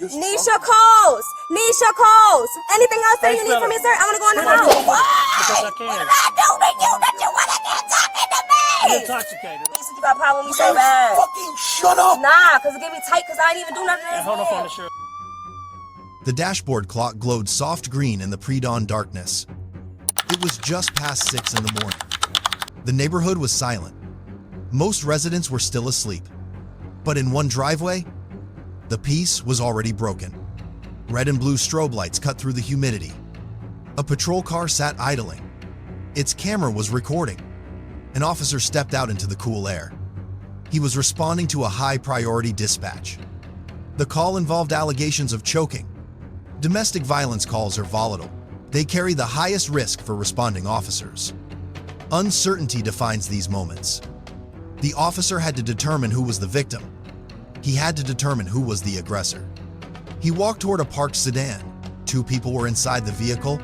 Nisha calls. Nisha calls. Anything else that you need from me, sir? I want to go on the phone. Because I can. What did I do to you that you want to get talking to me? I'm intoxicated. Nisha, you got a problem with me so bad. Fucking shut up! Nah, because it get me tight because I didn't even do nothing to Hey, this hold on for man. the shirt. The dashboard clock glowed soft green in the pre-dawn darkness. It was just past 6 in the morning. The neighborhood was silent. Most residents were still asleep. But in one driveway, the peace was already broken. Red and blue strobe lights cut through the humidity. A patrol car sat idling. Its camera was recording. An officer stepped out into the cool air. He was responding to a high-priority dispatch. The call involved allegations of choking. Domestic violence calls are volatile. They carry the highest risk for responding officers. Uncertainty defines these moments. The officer had to determine who was the victim. He had to determine who was the aggressor. He walked toward a parked sedan. 2 people were inside the vehicle.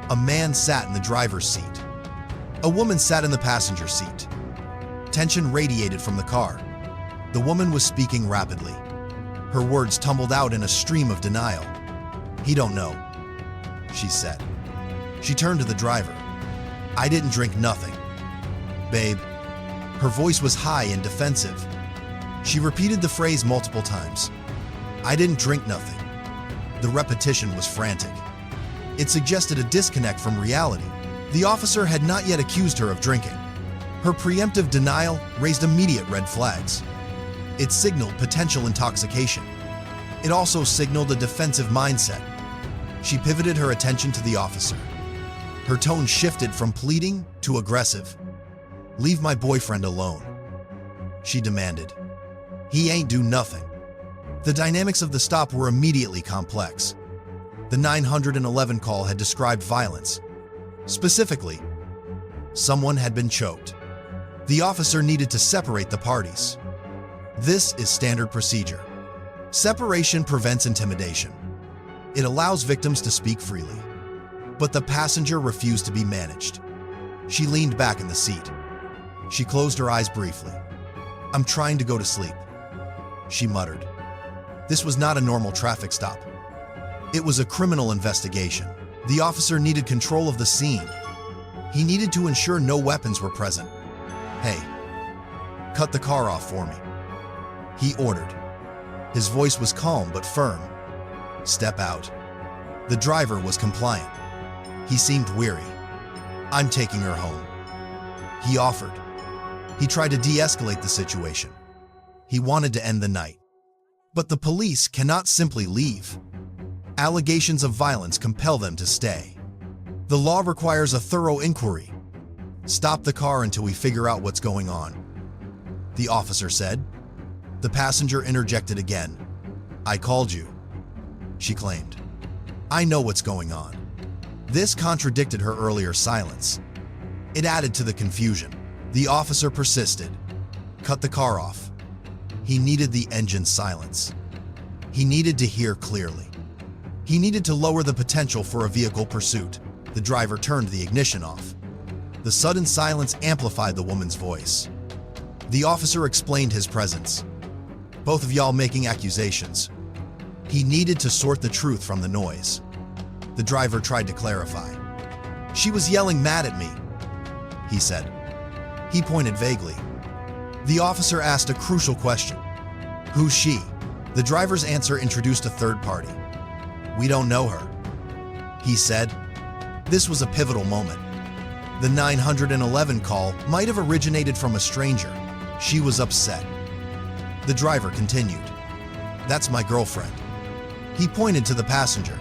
A man sat in the driver's seat. A woman sat in the passenger seat. Tension radiated from the car. The woman was speaking rapidly. Her words tumbled out in a stream of denial. "He don't know," she said. She turned to the driver. "I didn't drink nothing. Babe." Her voice was high and defensive. She repeated the phrase multiple times. "I didn't drink nothing." The repetition was frantic. It suggested a disconnect from reality. The officer had not yet accused her of drinking. Her preemptive denial raised immediate red flags. It signaled potential intoxication. It also signaled a defensive mindset. She pivoted her attention to the officer. Her tone shifted from pleading to aggressive. "Leave my boyfriend alone," she demanded. "He ain't do nothing." The dynamics of the stop were immediately complex. The 911 call had described violence. Specifically, someone had been choked. The officer needed to separate the parties. This is standard procedure. Separation prevents intimidation. It allows victims to speak freely. But the passenger refused to be managed. She leaned back in the seat. She closed her eyes briefly. "I'm trying to go to sleep," she muttered. This was not a normal traffic stop. It was a criminal investigation. The officer needed control of the scene. He needed to ensure no weapons were present. "Hey, cut the car off for me," he ordered. His voice was calm but firm. "Step out." The driver was compliant. He seemed weary. "I'm taking her home," he offered. He tried to de-escalate the situation. He wanted to end the night. But the police cannot simply leave. Allegations of violence compel them to stay. The law requires a thorough inquiry. "Stop the car until we figure out what's going on," the officer said. The passenger interjected again. "I called you," she claimed. "I know what's going on." This contradicted her earlier silence. It added to the confusion. The officer persisted. "Cut the car off." He needed the engine's silence. He needed to hear clearly. He needed to lower the potential for a vehicle pursuit. The driver turned the ignition off. The sudden silence amplified the woman's voice. The officer explained his presence. "Both of y'all making accusations." He needed to sort the truth from the noise. The driver tried to clarify. "She was yelling mad at me," he said. He pointed vaguely. The officer asked a crucial question. "Who's she?" The driver's answer introduced a third party. "We don't know her," he said. This was a pivotal moment. The 911 call might have originated from a stranger. She was upset. The driver continued. "That's my girlfriend." He pointed to the passenger.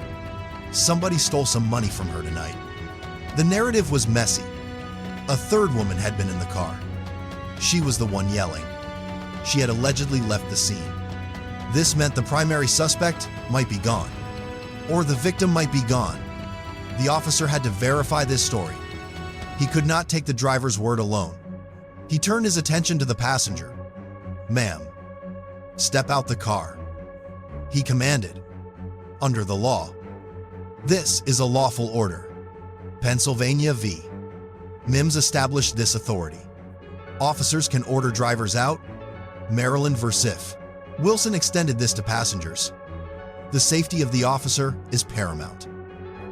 "Somebody stole some money from her tonight." The narrative was messy. A third woman had been in the car. She was the one yelling. She had allegedly left the scene. This meant the primary suspect might be gone, or the victim might be gone. The officer had to verify this story. He could not take the driver's word alone. He turned his attention to the passenger. "Ma'am, step out the car," he commanded. Under the law, this is a lawful order. Pennsylvania v. Mims established this authority. Officers can order drivers out. Maryland v. Wilson extended this to passengers. The safety of the officer is paramount.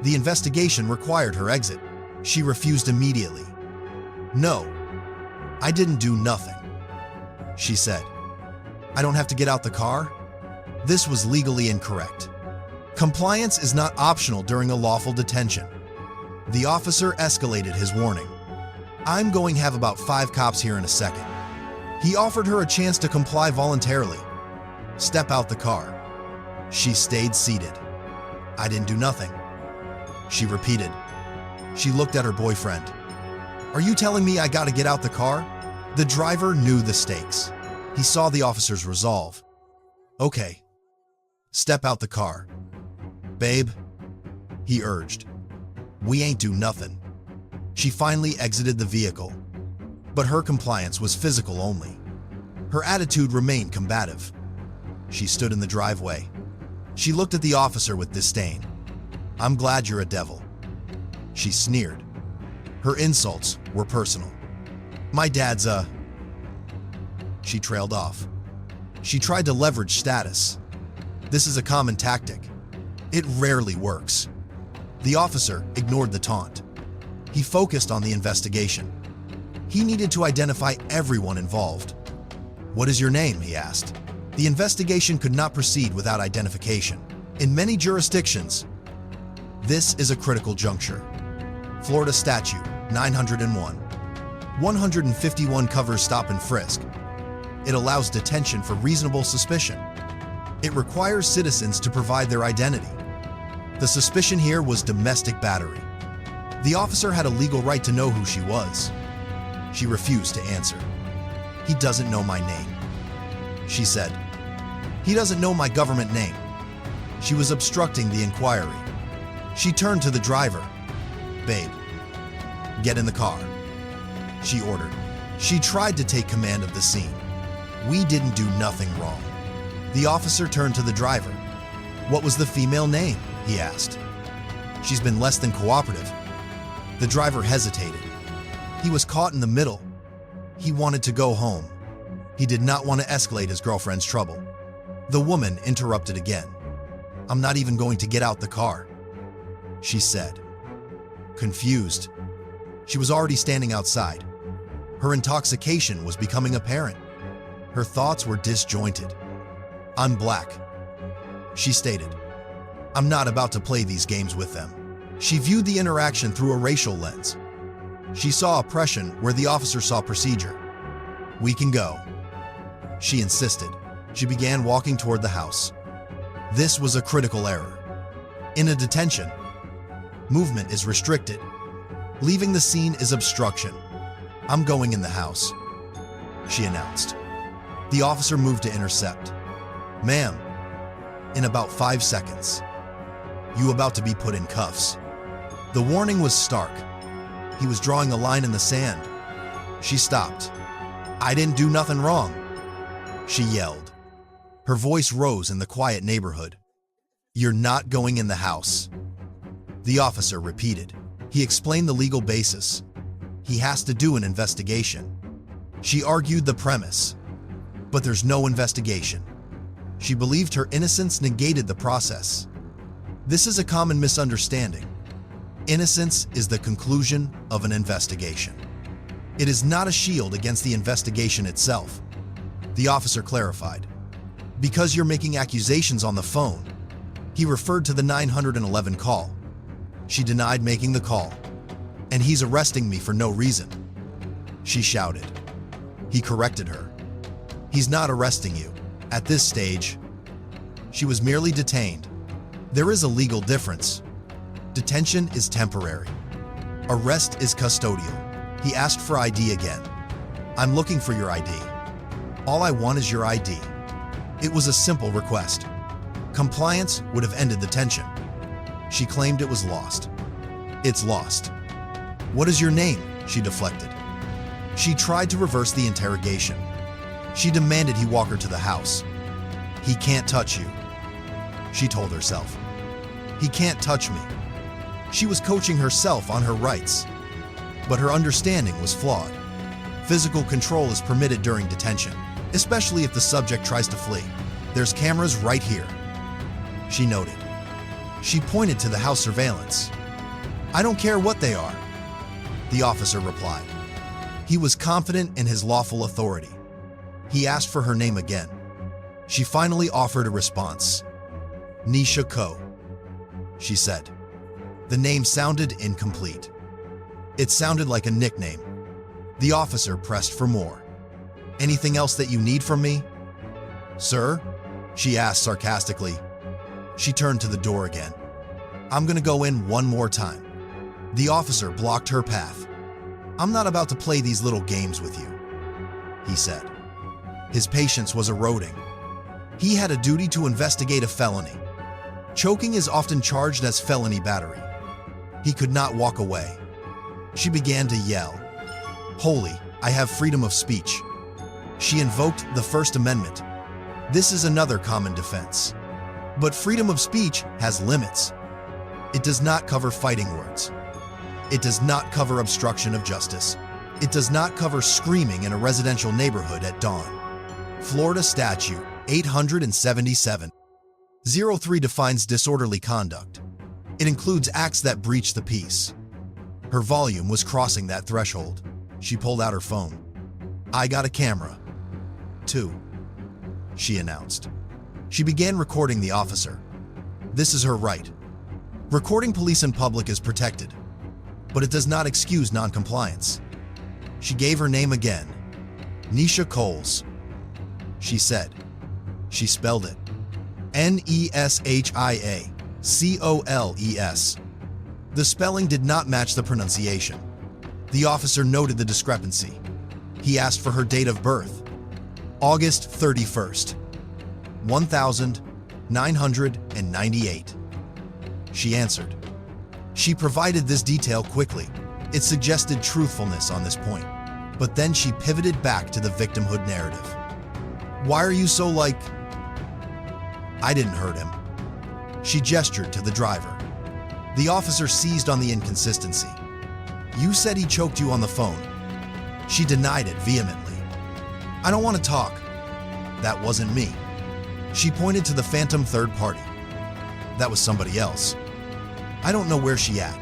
The investigation required her exit. She refused immediately. "No, I didn't do nothing," she said. "I don't have to get out the car?" This was legally incorrect. Compliance is not optional during a lawful detention. The officer escalated his warning. "I'm going to have about 5 cops here in a second." He offered her a chance to comply voluntarily. "Step out the car." She stayed seated. "I didn't do nothing," she repeated. She looked at her boyfriend. "Are you telling me I gotta get out the car?" The driver knew the stakes. He saw the officer's resolve. "Okay, step out the car." "Babe," he urged. "We ain't do nothing." She finally exited the vehicle, but her compliance was physical only. Her attitude remained combative. She stood in the driveway. She looked at the officer with disdain. "I'm glad you're a devil," she sneered. Her insults were personal. "My dad's a..." She trailed off. She tried to leverage status. This is a common tactic. It rarely works. The officer ignored the taunt. He focused on the investigation. He needed to identify everyone involved. "What is your name?" he asked. The investigation could not proceed without identification. In many jurisdictions, this is a critical juncture. Florida Statute 901. 151 covers stop and frisk. It allows detention for reasonable suspicion. It requires citizens to provide their identity. The suspicion here was domestic battery. The officer had a legal right to know who she was. She refused to answer. "He doesn't know my name," she said. "He doesn't know my government name." She was obstructing the inquiry. She turned to the driver. "Babe, get in the car," she ordered. She tried to take command of the scene. "We didn't do nothing wrong." The officer turned to the driver. "What was the female name?" he asked. "She's been less than cooperative." The driver hesitated. He was caught in the middle. He wanted to go home. He did not want to escalate his girlfriend's trouble. The woman interrupted again. "I'm not even going to get out the car," she said. Confused, she was already standing outside. Her intoxication was becoming apparent. Her thoughts were disjointed. "I'm black," she stated. "I'm not about to play these games with them." She viewed the interaction through a racial lens. She saw oppression where the officer saw procedure. "We can go," she insisted. She began walking toward the house. This was a critical error. In a detention, movement is restricted. Leaving the scene is obstruction. "I'm going in the house," she announced. The officer moved to intercept. "Ma'am, in about 5 seconds, you about to be put in cuffs." The warning was stark. He was drawing a line in the sand. She stopped. "I didn't do nothing wrong," she yelled. Her voice rose in the quiet neighborhood. "You're not going in the house," the officer repeated. He explained the legal basis. He has to do an investigation. She argued the premise. But there's no investigation. She believed her innocence negated the process. This is a common misunderstanding. Innocence is the conclusion of an investigation. It is not a shield against the investigation itself. The officer clarified. "Because you're making accusations on the phone." He referred to the 911 call. She denied making the call. "And he's arresting me for no reason," she shouted. He corrected her. "He's not arresting you. At this stage, she was merely detained. There is a legal difference. Detention is temporary. Arrest is custodial." He asked for ID again. "I'm looking for your ID. All I want is your ID." It was a simple request. Compliance would have ended the tension. She claimed it was lost. "It's lost." "What is your name?" she deflected. She tried to reverse the interrogation. She demanded he walk her to the house. "He can't touch you," she told herself. "He can't touch me." She was coaching herself on her rights. But her understanding was flawed. Physical control is permitted during detention, especially if the subject tries to flee. "There's cameras right here," she noted. She pointed to the house surveillance. I don't care what they are, the officer replied. He was confident in his lawful authority. He asked for her name again. She finally offered a response. Nisha Ko, she said. The name sounded incomplete. It sounded like a nickname. The officer pressed for more. Anything else that you need from me? Sir? She asked sarcastically. She turned to the door again. I'm gonna go in one more time. The officer blocked her path. I'm not about to play these little games with you, he said. His patience was eroding. He had a duty to investigate a felony. Choking is often charged as felony battery. He could not walk away. She began to yell. Holy, I have freedom of speech. She invoked the First Amendment. This is another common defense. But freedom of speech has limits. It does not cover fighting words. It does not cover obstruction of justice. It does not cover screaming in a residential neighborhood at dawn. Florida Statute 877. 03 defines disorderly conduct. It includes acts that breach the peace. Her volume was crossing that threshold. She pulled out her phone. I got a camera. 2, she announced. She began recording the officer. This is her right. Recording police in public is protected, but it does not excuse noncompliance. She gave her name again. Nisha Coles. She said. She spelled it. Neshiacoles. The spelling did not match the pronunciation. The officer noted the discrepancy. He asked for her date of birth. August 31st, 1998. She answered. She provided this detail quickly. It suggested truthfulness on this point, but then she pivoted back to the victimhood narrative. Why are you so like... I didn't hurt him. She gestured to the driver. The officer seized on the inconsistency. You said he choked you on the phone. She denied it vehemently. I don't want to talk. That wasn't me. She pointed to the phantom third party. That was somebody else. I don't know where she at.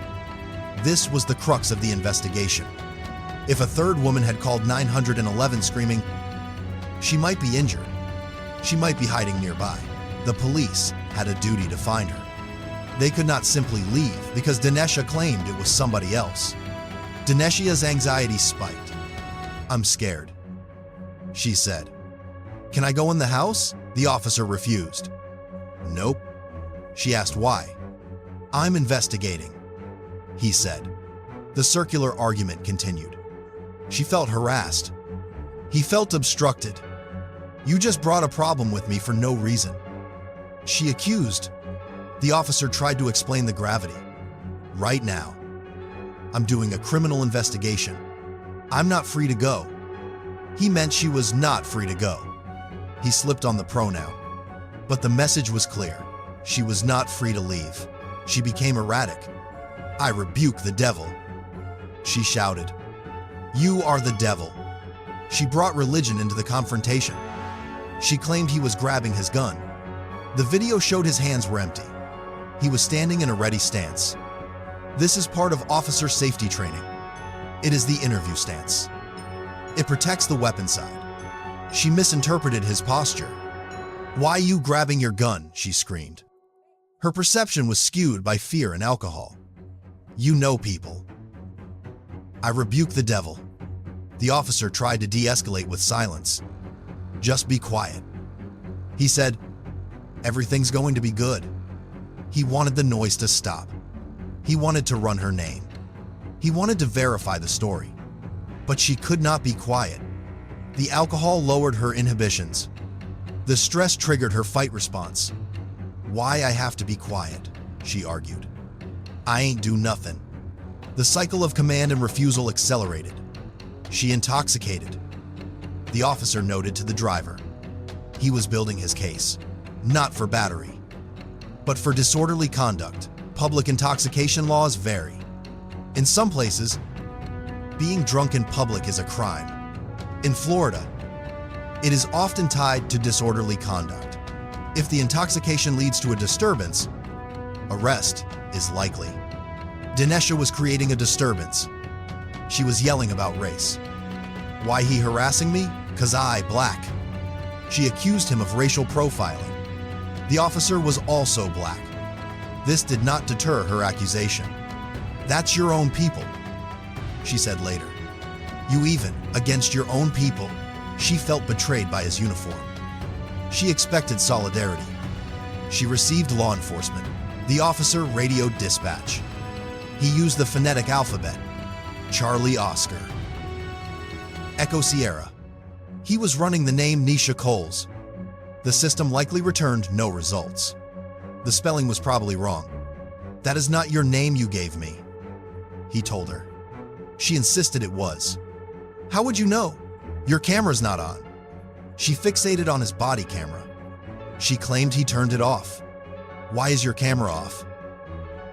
This was the crux of the investigation. If a third woman had called 911 screaming, she might be injured. She might be hiding nearby. The police had a duty to find her. They could not simply leave because Dinesha claimed it was somebody else. Dineshia's anxiety spiked. I'm scared, she said. Can I go in the house? The officer refused. Nope. She asked why. I'm investigating, he said. The circular argument continued. She felt harassed. He felt obstructed. You just brought a problem with me for no reason, she accused. The officer tried to explain the gravity. Right now, I'm doing a criminal investigation. I'm not free to go. He meant she was not free to go. He slipped on the pronoun. But the message was clear. She was not free to leave. She became erratic. I rebuke the devil, she shouted. You are the devil. She brought religion into the confrontation. She claimed he was grabbing his gun. The video showed his hands were empty. He was standing in a ready stance. This is part of officer safety training. It is the interview stance. It protects the weapon side. She misinterpreted his posture. Why you grabbing your gun? She screamed. Her perception was skewed by fear and alcohol. You know people. I rebuke the devil. The officer tried to de-escalate with silence. Just be quiet. He said, everything's going to be good. He wanted the noise to stop. He wanted to run her name. He wanted to verify the story. But she could not be quiet. The alcohol lowered her inhibitions. The stress triggered her fight response. Why I have to be quiet, she argued. I ain't do nothing. The cycle of command and refusal accelerated. She intoxicated. The officer noted to the driver. He was building his case, not for battery, but for disorderly conduct. Public intoxication laws vary. In some places, being drunk in public is a crime. In Florida, it is often tied to disorderly conduct. If the intoxication leads to a disturbance, arrest is likely. Dinesha was creating a disturbance. She was yelling about race. Why he harassing me? 'Cause I black. She accused him of racial profiling. The officer was also black. This did not deter her accusation. That's your own people, she said later. You even, against your own people. She felt betrayed by his uniform. She expected solidarity. She received law enforcement. The officer radioed dispatch. He used the phonetic alphabet. Charlie Oscar. Echo Sierra. He was running the name Nisha Coles. The system likely returned no results. The spelling was probably wrong. That is not your name you gave me, he told her. She insisted it was. How would you know? Your camera's not on. She fixated on his body camera. She claimed he turned it off. Why is your camera off?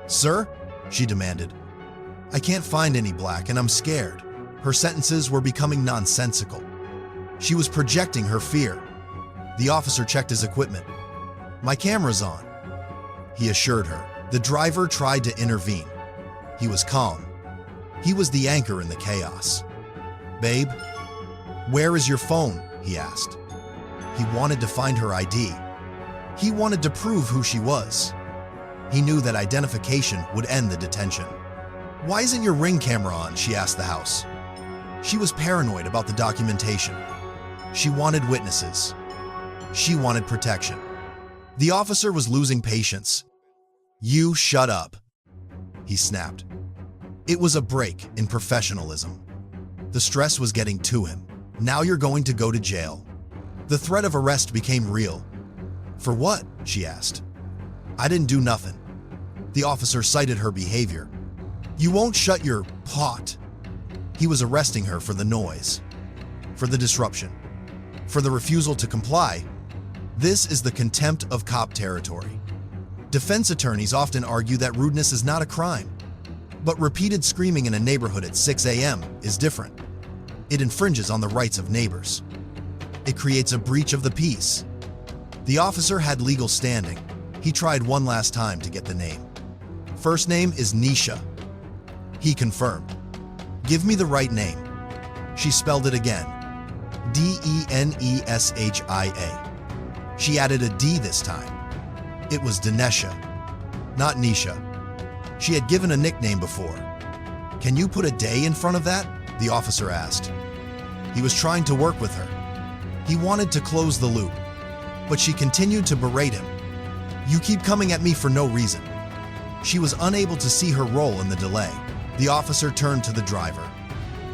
Sir, she demanded. I can't find any black and I'm scared. Her sentences were becoming nonsensical. She was projecting her fear. The officer checked his equipment. My camera's on, he assured her. The driver tried to intervene. He was calm. He was the anchor in the chaos. Babe, where is your phone? He asked. He wanted to find her ID. He wanted to prove who she was. He knew that identification would end the detention. Why isn't your Ring camera on? She asked the house. She was paranoid about the documentation. She wanted witnesses. She wanted protection. The officer was losing patience. You shut up, he snapped. It was a break in professionalism. The stress was getting to him. Now you're going to go to jail. The threat of arrest became real. For what? She asked. I didn't do nothing. The officer cited her behavior. You won't shut your pot. He was arresting her for the noise, for the disruption, for the refusal to comply. This is the contempt of cop territory. Defense attorneys often argue that rudeness is not a crime, but repeated screaming in a neighborhood at 6 a.m. is different. It infringes on the rights of neighbors. It creates a breach of the peace. The officer had legal standing. He tried one last time to get the name. First name is Nisha. He confirmed. Give me the right name. She spelled it again. Denesha. She added a D this time. It was Dinesha, not Nisha. She had given a nickname before. Can you put a day in front of that? The officer asked. He was trying to work with her. He wanted to close the loop, but she continued to berate him. You keep coming at me for no reason. She was unable to see her role in the delay. The officer turned to the driver.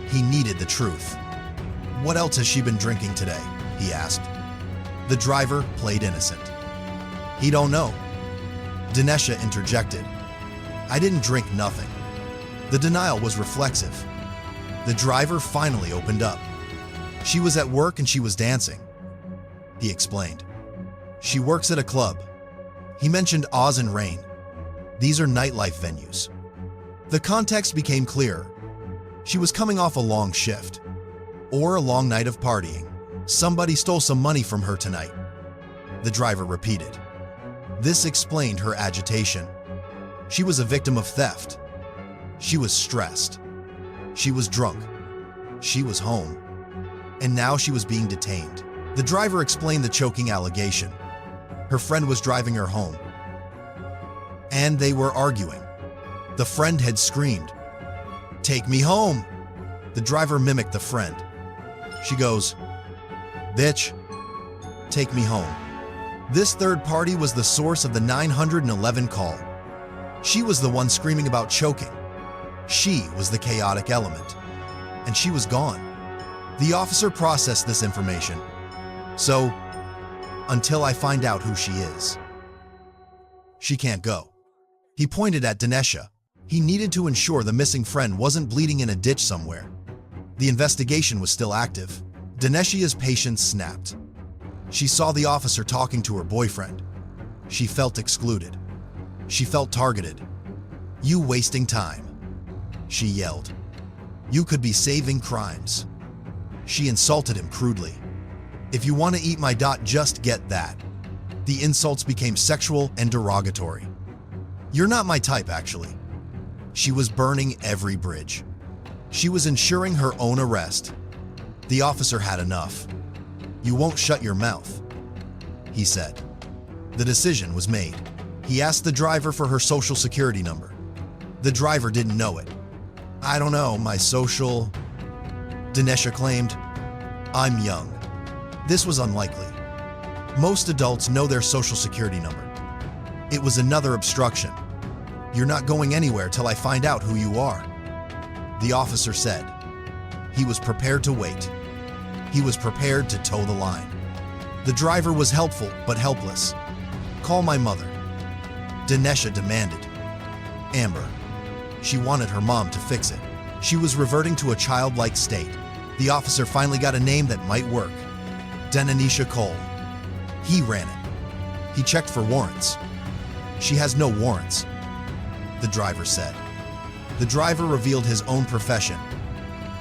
He needed the truth. What else has she been drinking today? He asked. The driver played innocent. He don't know. Dinesha interjected. I didn't drink nothing. The denial was reflexive. The driver finally opened up. She was at work and she was dancing, he explained. She works at a club. He mentioned Oz and Rain. These are nightlife venues. The context became clearer. She was coming off a long shift, or a long night of partying. Somebody stole some money from her tonight, the driver repeated. This explained her agitation. She was a victim of theft. She was stressed. She was drunk. She was home. And now she was being detained. The driver explained the choking allegation. Her friend was driving her home, and they were arguing. The friend had screamed, "Take me home!" The driver mimicked the friend. She goes, "Bitch, take me home." This third party was the source of the 911 call. She was the one screaming about choking. She was the chaotic element, and she was gone. The officer processed this information. So, until I find out who she is, she can't go. He pointed at Dinesha. He needed to ensure the missing friend wasn't bleeding in a ditch somewhere. The investigation was still active. Dinesha's patience snapped. She saw the officer talking to her boyfriend. She felt excluded. She felt targeted. You wasting time, she yelled. You could be saving crimes. She insulted him crudely. If you want to eat my dot, just get that. The insults became sexual and derogatory. "You're not my type, actually." She was burning every bridge. She was ensuring her own arrest. The officer had enough. "You won't shut your mouth," he said. The decision was made. He asked the driver for her social security number. The driver didn't know it. "I don't know, my social," Dinesha claimed. "I'm young." This was unlikely. Most adults know their social security number. It was another obstruction. "You're not going anywhere till I find out who you are," the officer said. He was prepared to wait. He was prepared to toe the line. The driver was helpful but helpless. "Call my mother," Dinesha demanded. Amber. She wanted her mom to fix it. She was reverting to a childlike state. The officer finally got a name that might work. Denanisha Cole. He ran it. He checked for warrants. "She has no warrants," the driver said. The driver revealed his own profession.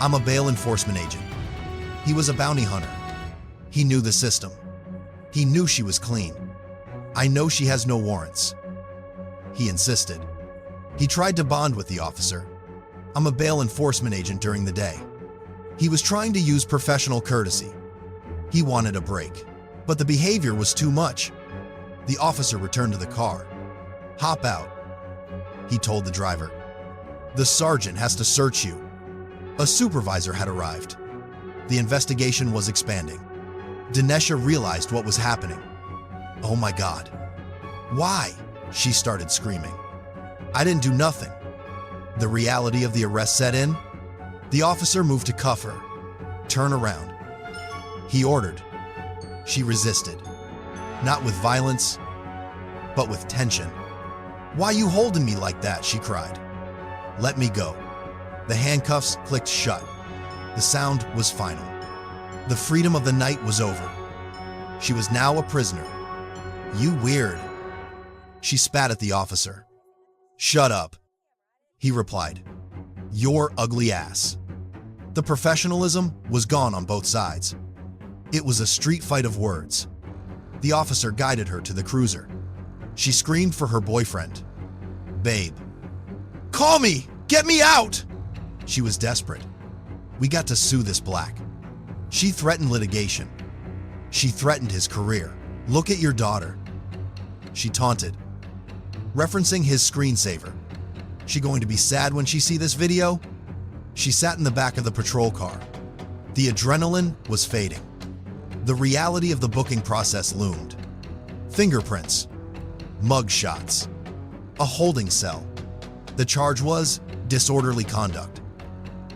"I'm a bail enforcement agent." He was a bounty hunter. He knew the system. He knew she was clean. "I know she has no warrants," he insisted. He tried to bond with the officer. "I'm a bail enforcement agent during the day." He was trying to use professional courtesy. He wanted a break, but the behavior was too much. The officer returned to the car. "Hop out," he told the driver. "The sergeant has to search you." A supervisor had arrived. The investigation was expanding. Dinesha realized what was happening. "Oh my God. Why?" she started screaming. "I didn't do nothing." The reality of the arrest set in. The officer moved to cuff her. "Turn around," he ordered. She resisted. Not with violence, but with tension. "Why you holding me like that?" she cried. "Let me go." The handcuffs clicked shut. The sound was final. The freedom of the night was over. She was now a prisoner. "You weird." She spat at the officer. "Shut up," he replied. "Your ugly ass." The professionalism was gone on both sides. It was a street fight of words. The officer guided her to the cruiser. She screamed for her boyfriend. "Babe, call me! Get me out!" She was desperate. "We got to sue this black." She threatened litigation. She threatened his career. "Look at your daughter," she taunted, referencing his screensaver. "She going to be sad when she see this video?" She sat in the back of the patrol car. The adrenaline was fading. The reality of the booking process loomed. Fingerprints, mug shots, a holding cell. The charge was disorderly conduct.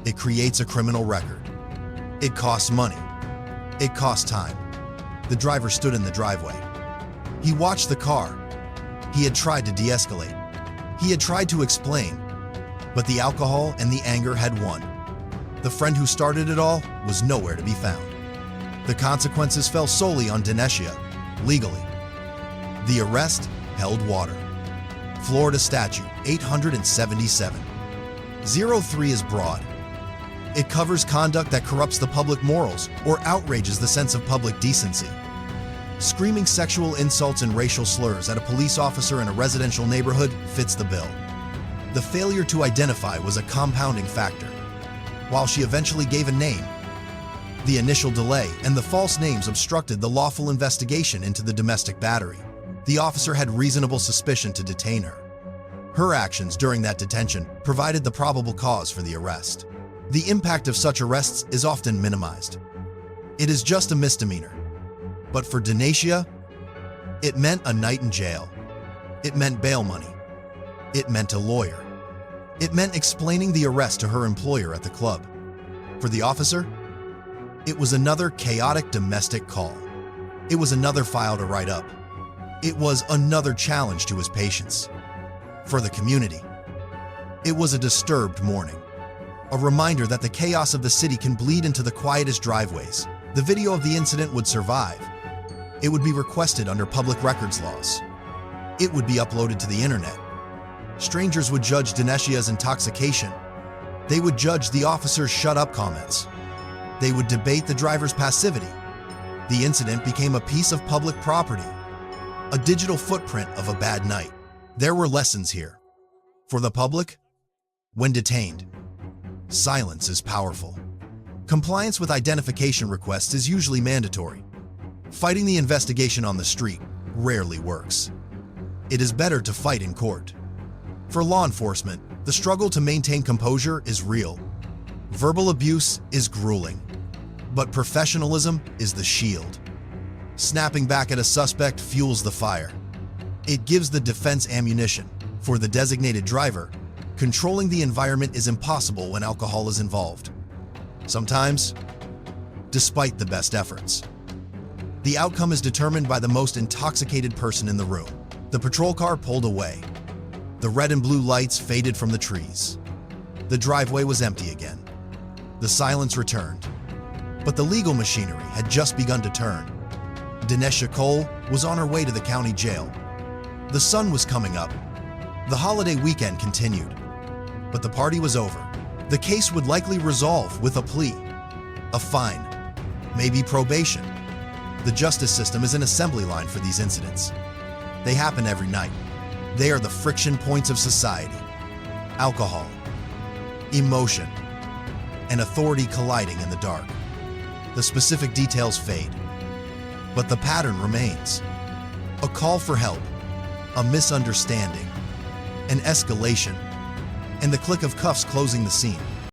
It creates a criminal record. It costs money. It costs time. The driver stood in the driveway. He watched the car. He had tried to de-escalate. He had tried to explain, but the alcohol and the anger had won. The friend who started it all was nowhere to be found. The consequences fell solely on Dinesha, legally. The arrest held water. Florida Statute 877. 03 is broad. It covers conduct that corrupts the public morals or outrages the sense of public decency. Screaming sexual insults and racial slurs at a police officer in a residential neighborhood fits the bill. The failure to identify was a compounding factor. While she eventually gave a name, the initial delay and the false names obstructed the lawful investigation into the domestic battery. The officer had reasonable suspicion to detain her. Her actions during that detention provided the probable cause for the arrest. The impact of such arrests is often minimized. It is just a misdemeanor. But for Dinesha, it meant a night in jail. It meant bail money. It meant a lawyer. It meant explaining the arrest to her employer at the club. For the officer, it was another chaotic domestic call. It was another file to write up. It was another challenge to his patience. For the community, it was a disturbed morning. A reminder that the chaos of the city can bleed into the quietest driveways. The video of the incident would survive. It would be requested under public records laws. It would be uploaded to the internet. Strangers would judge Dinesha's intoxication. They would judge the officer's shut up comments. They would debate the driver's passivity. The incident became a piece of public property. A digital footprint of a bad night. There were lessons here. For the public, when detained, silence is powerful. Compliance with identification requests is usually mandatory. Fighting the investigation on the street rarely works. It is better to fight in court. For law enforcement, the struggle to maintain composure is real. Verbal abuse is grueling, but professionalism is the shield. Snapping back at a suspect fuels the fire. It gives the defense ammunition. For the designated driver, controlling the environment is impossible when alcohol is involved. Sometimes, despite the best efforts. The outcome is determined by the most intoxicated person in the room. The patrol car pulled away. The red and blue lights faded from the trees. The driveway was empty again. The silence returned. But the legal machinery had just begun to turn. Dinesha Cole was on her way to the county jail. The sun was coming up. The holiday weekend continued. But the party was over. The case would likely resolve with a plea, a fine, maybe probation. The justice system is an assembly line for these incidents. They happen every night. They are the friction points of society. Alcohol, emotion, and authority colliding in the dark. The specific details fade, but the pattern remains. A call for help, a misunderstanding, an escalation, and the click of cuffs closing the scene.